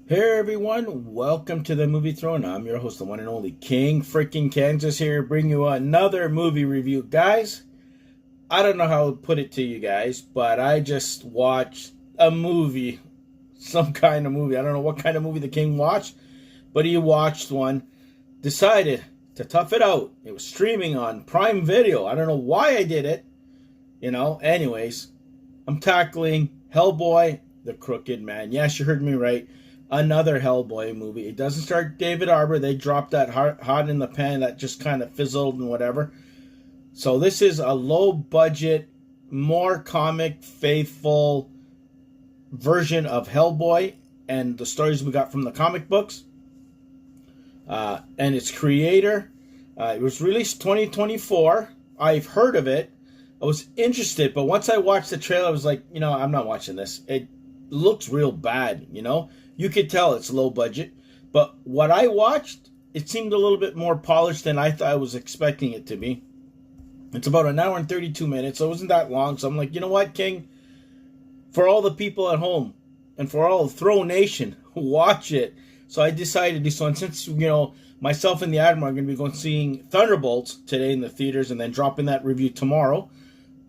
Hey everyone, welcome to the Movie Throne. I'm your host, the one and only King freaking Kansas here, bring you another movie review. Guys, I don't know how to put it to you guys, but I just watched a movie, some kind of movie. I don't know what kind of movie the King watched, but he watched one, decided to tough it out. It was streaming on Prime Video. I don't know why I did it, Anyways, I'm tackling Hellboy, the Crooked Man. Yes, you heard me right. Another Hellboy movie. It doesn't star David Arbor. They dropped that hot in the pan that just kind of fizzled and whatever. So this is a low budget, more comic faithful version of Hellboy and the stories we got from the comic books. And its creator. It was released 2024. I've heard of it. I was interested, but once I watched the trailer, I was like, I'm not watching this. It looks real bad, You could tell it's low budget. But what I watched, it seemed a little bit more polished than I thought I was expecting it to be. It's about an hour and 32 minutes, so it wasn't that long. So I'm like, you know what, King? For all the people at home and for all of Throw Nation, watch it. So I decided to do so. And since, myself and the Admiral are going to be going seeing Thunderbolts today in the theaters and then dropping that review tomorrow,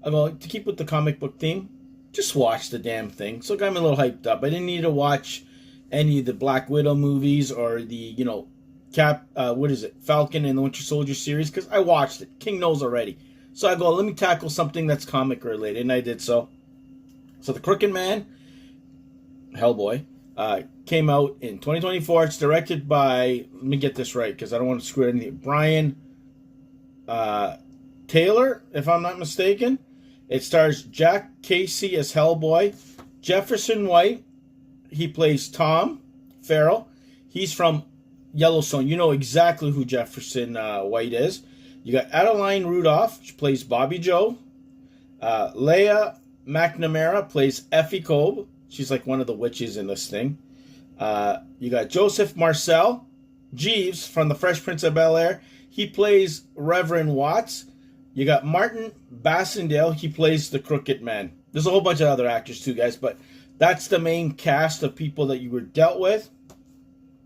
I'm going to keep with the comic book theme. Just watch the damn thing. So it got me a little hyped up. I didn't need to watch any of the Black Widow movies or the, Falcon and the Winter Soldier series, because I watched it. King knows already. So I go, let me tackle something that's comic related, and I did so. So The Crooked Man, Hellboy, came out in 2024. It's directed by, let me get this right, because I don't want to screw anything, Brian Taylor, if I'm not mistaken. It stars Jack Kesy as Hellboy, Jefferson White, he plays Tom Farrell. He's from Yellowstone. You know exactly who Jefferson White is. You got Adeline Rudolph, she plays Bobby Joe. Leah McNamara plays Effie Kolb. She's like one of the witches in this thing. You got Joseph Marcell Jeeves from The Fresh Prince of Bel-Air. He plays Reverend Watts. You got Martin Bassindale. He plays the Crooked Man. There's a whole bunch of other actors too, guys, but that's the main cast of people that you were dealt with.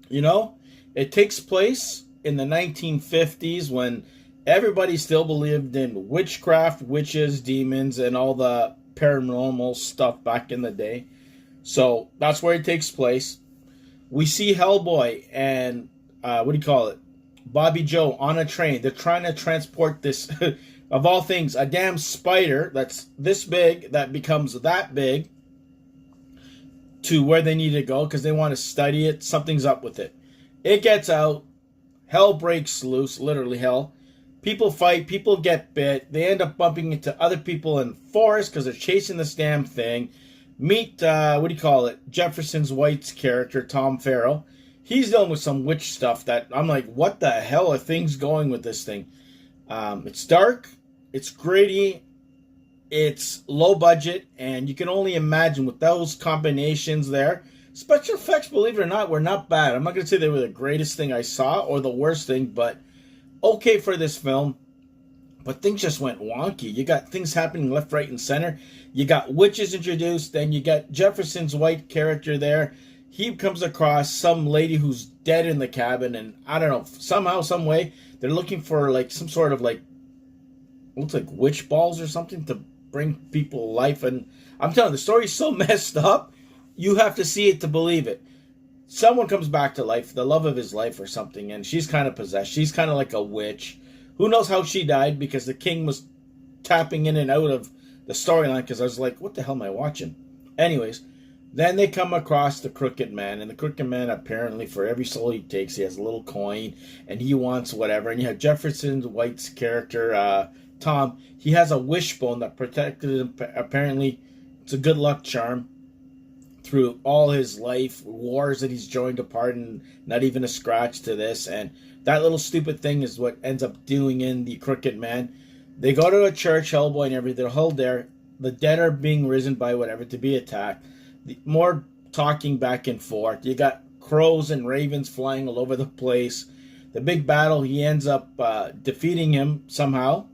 It takes place in the 1950s when everybody still believed in witchcraft, witches, demons, and all the paranormal stuff back in the day. So that's where it takes place. We see Hellboy and, Bobby Joe on a train. They're trying to transport this, of all things, a damn spider that's this big that becomes that big to where they need to go because they want to study it. Something's up with it. It gets out. Hell breaks loose. Literally hell. People fight. People get bit. They end up bumping into other people in forest because they're chasing this damn thing. Meet, Jefferson's White's character, Tom Farrell. He's dealing with some witch stuff that I'm like, what the hell are things going with this thing? It's dark. It's gritty. It's low budget, and you can only imagine with those combinations there. Special effects, believe it or not, were not bad. I'm not going to say they were the greatest thing I saw or the worst thing, but okay for this film. But things just went wonky. You got things happening left, right, and center. You got witches introduced. Then you got Jefferson's White character there. He comes across some lady who's dead in the cabin, and I don't know, somehow, some way, they're looking for like some sort of like, looks like witch balls or something to bring people life. And I'm telling you, the story's so messed up, you have to see it to believe it. Someone comes back to life, the love of his life or something, and she's kind of possessed. She's kind of like a witch. Who knows how she died, because the King was tapping in and out of the storyline, because I was like, what the hell am I watching? Anyways, then they come across the Crooked Man, and the Crooked Man, apparently, for every soul he takes, he has a little coin, and he wants whatever. And you have Jefferson White's character, Tom. He has a wishbone that protected him. Apparently, it's a good luck charm through all his life, wars that he's joined apart, and not even a scratch to this. And that little stupid thing is what ends up doing in the Crooked Man. They go to a church, Hellboy and everything. They're held there. The dead are being risen by whatever to be attacked. More talking back and forth. You got crows and ravens flying all over the place. The big battle, he ends up defeating him somehow.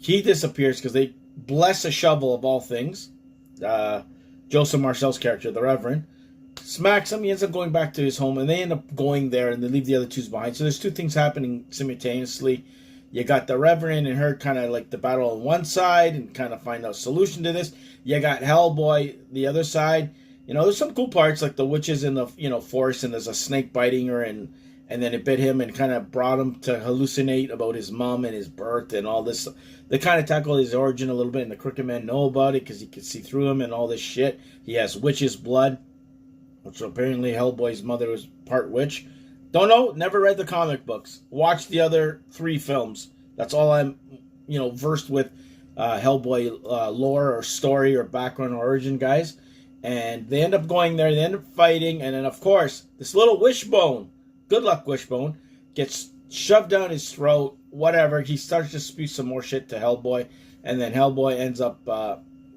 He disappears because they bless a shovel of all things. Joseph Marcell's character, the Reverend. smacks him. He ends up going back to his home, and they end up going there, and they leave the other twos behind. So there's two things happening simultaneously. You got the Reverend and her kind of like the battle on one side and kind of find a solution to this. You got Hellboy the other side. You know, there's some cool parts like the witches in the forest, and there's a snake biting her, and then it bit him and kind of brought him to hallucinate about his mom and his birth and all this. They kind of tackle his origin a little bit, and the Crooked Man know about it because he can see through him and all this shit. He has witch's blood, which apparently Hellboy's mother was part witch. Don't know, never read the comic books. Watched the other 3 films. That's all I'm, versed with Hellboy lore or story or background or origin, guys. And they end up going there, they end up fighting, and then, of course, this little Wishbone, good luck Wishbone, gets shoved down his throat, whatever. He starts to spew some more shit to Hellboy, and then Hellboy ends up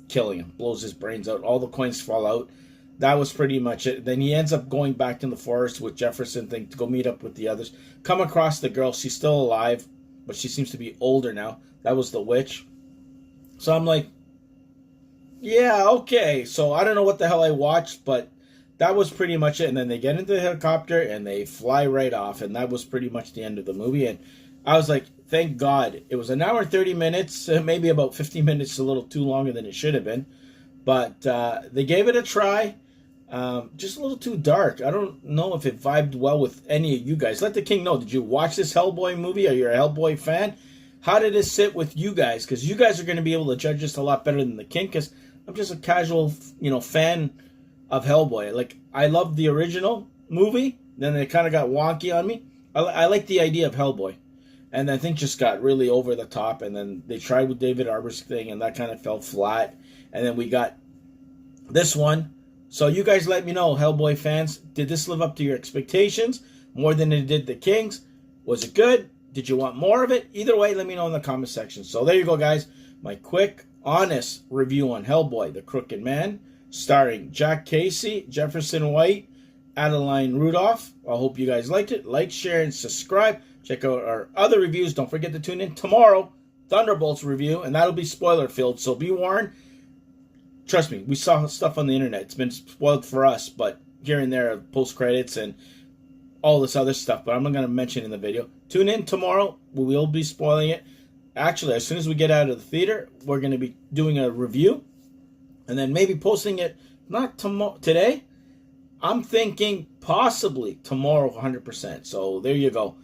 killing him, blows his brains out. All the coins fall out. That was pretty much it. Then he ends up going back to the forest with Jefferson to go meet up with the others. Come across the girl. She's still alive, but she seems to be older now. That was the witch. So I'm like, yeah, okay. So I don't know what the hell I watched, but that was pretty much it. And then they get into the helicopter and they fly right off. And that was pretty much the end of the movie. And I was like, thank God. It was an hour and 30 minutes, maybe about 15 minutes, a little too longer than it should have been. But they gave it a try. Just a little too dark. I don't know if it vibed well with any of you guys. Let the king know. Did you watch this Hellboy movie? Are you a Hellboy fan? How did it sit with you guys? Because you guys are going to be able to judge this a lot better than the king. Because I'm just a casual, fan of Hellboy. Like, I loved the original movie. Then it kind of got wonky on me. I like the idea of Hellboy. And I think just got really over the top. And then they tried with David Arbor's thing, and that kind of fell flat. And then we got this one. So you guys let me know, Hellboy fans, did this live up to your expectations more than it did the King's? Was it good? Did you want more of it? Either way, let me know in the comment section. So there you go, guys. My quick, honest review on Hellboy, the Crooked Man, starring Jack Kesy, Jefferson White, Adeline Rudolph. I hope you guys liked it. Like, share, and subscribe. Check out our other reviews. Don't forget to tune in tomorrow, Thunderbolts review, and that'll be spoiler-filled, so be warned. Trust me, we saw stuff on the internet. It's been spoiled for us, but here and there, post-credits and all this other stuff, but I'm not going to mention in the video. Tune in tomorrow. We will be spoiling it. Actually, as soon as we get out of the theater, we're going to be doing a review and then maybe posting it, not today. I'm thinking possibly tomorrow 100%. So there you go.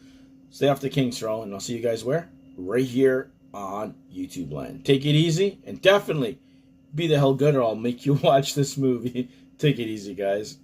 Stay off the King's Throne, and I'll see you guys where? Right here on YouTube land. Take it easy, and definitely be the hell good or I'll make you watch this movie. Take it easy, guys.